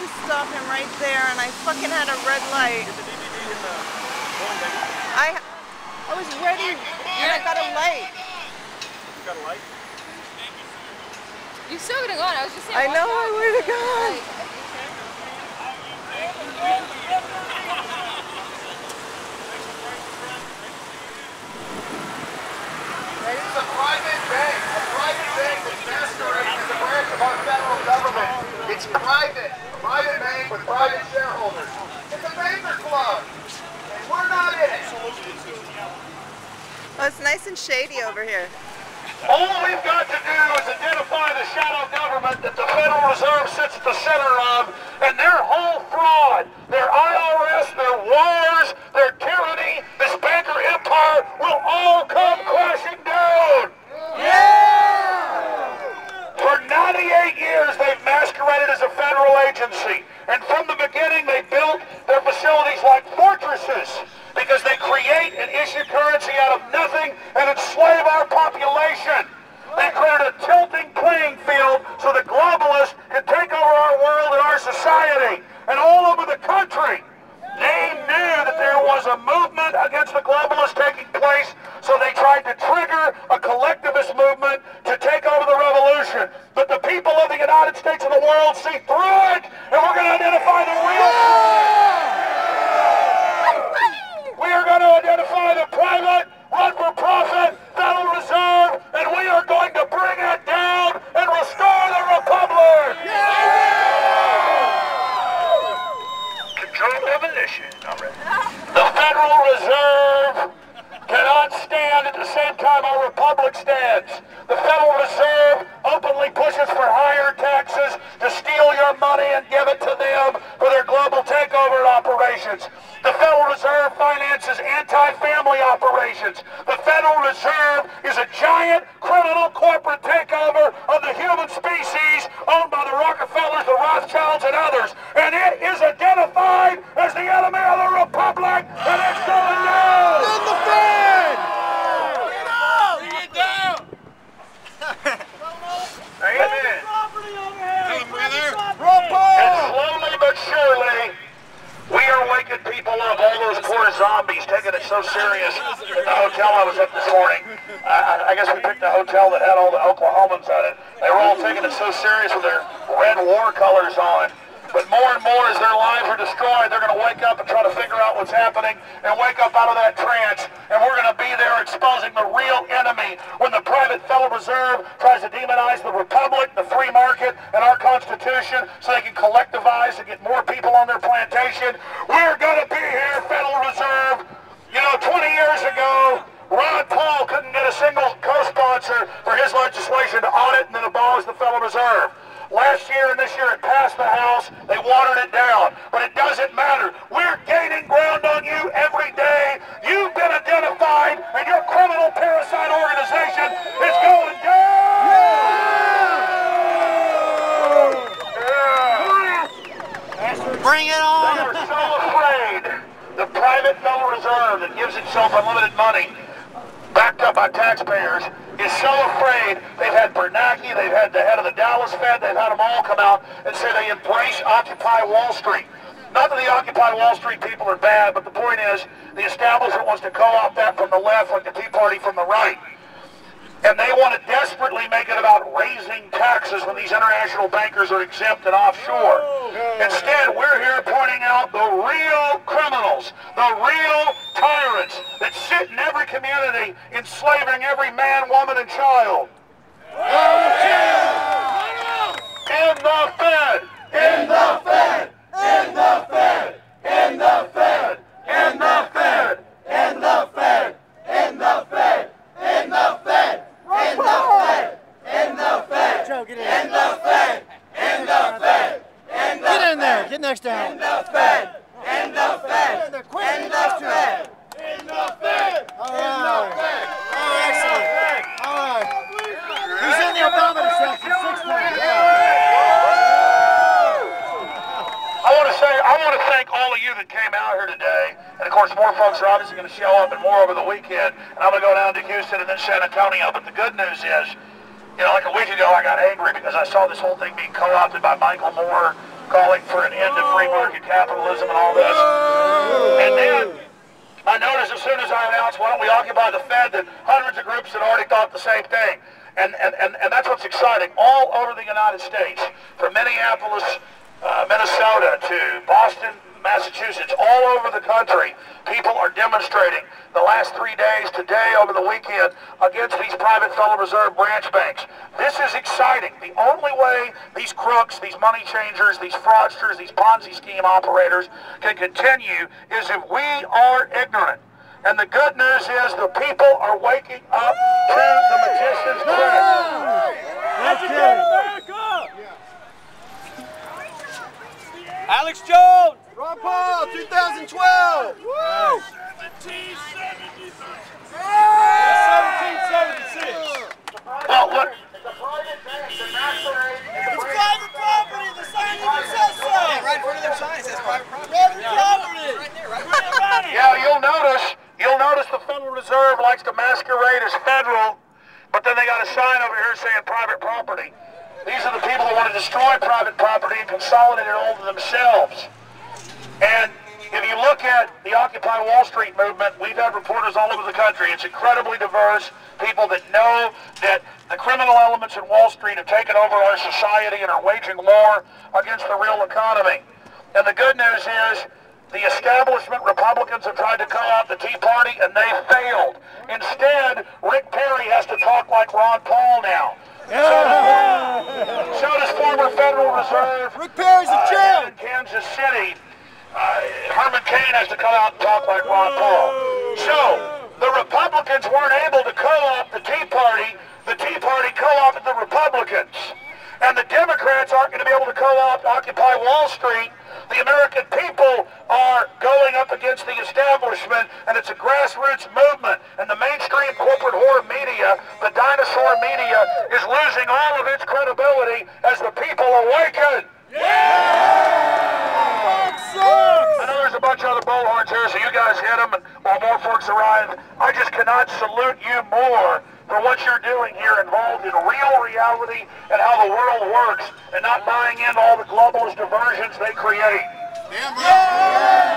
to stop him right there, and I fucking had a red light. Get the DVD in the phone, baby. I was ready, and I got a light. You got a light? You still gonna go on? I was just saying. I know I would have gone. It's a private bank. A private bank that's masquerading as a branch of our federal government. It's private. A private bank with private shareholders. It's a banker club. And we're not in it. Oh, it's nice and shady over here. All we've got to do is identify the shadow government that the Federal Reserve sits at the center of, and their whole fraud, their IRS, their wars, their tyranny, this banker empire will all come crashing down. Yeah! For 98 years, they've masqueraded as a federal agency, and from the beginning, they built their facilities like fortresses, because they create and issue currency out of nothing and enslave our population. They created a tilting playing field so the globalists can take over our world and our society. And all over the country, they knew that there was a movement against the globalists taking place, so they tried to trigger a collectivist movement to take over the revolution. But the people of the United States and the world see through it, and we're going to identify the real threat. We are going to identify the private, run-for-profit Federal Reserve, and we are going to bring it down and restore the Republic! Control demolition. The Federal Reserve cannot stand at the same time our Republic stands. The Federal Reserve openly pushes for higher taxes to steal your money and give it to them for their global takeover operations. The Federal Reserve finances anti-family operations. The Federal Reserve is a giant criminal corporate takeover of the human species owned by the Rockefellers, the Rothschilds, and others. And it is identified as the enemy of the Republic, and it's going down! In the Fed! Bring it down! Amen. And slowly but surely, we are waking people up. All those poor zombies taking it so serious in the hotel I was at this morning. I guess we picked a hotel that had all the Oklahomans at it. They were all taking it so serious with their red war colors on. But more and more as their lives are destroyed, they're going to wake up and try to figure out what's happening and wake up out of that trance. And we're going to be there exposing the real enemy when the private Federal Reserve tries to demonize the Republic, the free market, and our Constitution so they can collectivize and get more people on their plantation. We're going to be here, Federal Reserve. You know, 20 years ago, Ron Paul couldn't get a single co-sponsor for his legislation to audit and then abolish the Federal Reserve. Last year and this year it passed the House, they watered it down. But it doesn't matter. We're gaining ground on you every day. You've been identified and your criminal parasite organization is going down! Yeah. Bring it on! They are so afraid. The private Federal Reserve that gives itself unlimited money, backed up by taxpayers, is so afraid. They've had Bernanke, they've had the head of the Dallas Fed, they've had them all come out and say they embrace Occupy Wall Street. Not that the Occupy Wall Street people are bad, but the point is the establishment wants to co-opt that from the left like the Tea Party from the right. And they want to desperately make it about raising taxes when these international bankers are exempt and offshore. Instead, we're here pointing out the real criminals, the real tyrants that sit in every community, enslaving every man, woman, and child. In the Fed! In the Fed! In the Fed! In the Fed! In the Fed! In the Fed! In the Fed! In the Fed! In the Fed! In the Fed! Joe, get in. In the Fed! In the Fed! In the Get in there. Fed! Get next to him. In the Fed! In the Fed! In there, quick. In the Fed! In the Fed! All In the right. Fed! Oh, excellent. All right. He's in the odometer section, 6 I want to thank all of you that came out here today. And of course, more folks are obviously going to show up and more over the weekend. And I'm going to go down to Houston and then San Antonio. But the good news is, you know, like a week ago, I got angry because I saw this whole thing being co-opted by Michael Moore calling for an end to free market capitalism and all this. And then I noticed as soon as I announced, why don't we occupy the Fed, that hundreds of groups had already thought the same thing. And that's what's exciting. All over the United States, from Minneapolis, Minnesota to Boston, Massachusetts, all over the country, people are demonstrating the last 3 days, today, over the weekend, against these private Federal Reserve branch banks. This is exciting. The only way these crooks, these money changers, these fraudsters, these Ponzi scheme operators can continue is if we are ignorant. And the good news is the people are waking up to the magician's trick. That's it. Alex Jones! Ron Paul, 2012. Woo! 1776. Well, look. It's private property. The sign even says so. Yeah, right in front of their sign it says private property. Private property. Right there, right there. Yeah, you'll notice the Federal Reserve likes to masquerade as federal, but then they got a sign over here saying private property. These are the people that want to destroy private property and consolidate it all to themselves. And if you look at the Occupy Wall Street movement, we've had reporters all over the country. It's incredibly diverse. People that know that the criminal elements in Wall Street have taken over our society and are waging war against the real economy. And the good news is the establishment Republicans have tried to co-opt the Tea Party, and they failed. Instead, Rick Perry has to talk like Ron Paul now. So does former Federal Reserve. Rick Perry's a champ. In Kansas City, Herman Cain has to come out and talk like Ron Paul. So the Republicans weren't able to co-opt the Tea Party. The Tea Party co-opted the Republicans. And the Democrats aren't going to be able to co-opt Occupy Wall Street. The American people are going up against the establishment, and it's a grassroots movement. And the mainstream corporate whore media, the dinosaur media, is losing all of its credibility as the people awaken. I know there's a bunch of other bullhorns here, so you guys hit them, and while more folks arrive, I just cannot salute you more for what you're doing here, involved in real reality and how the world works, and not buying into all the globalist diversions they create. Damn right.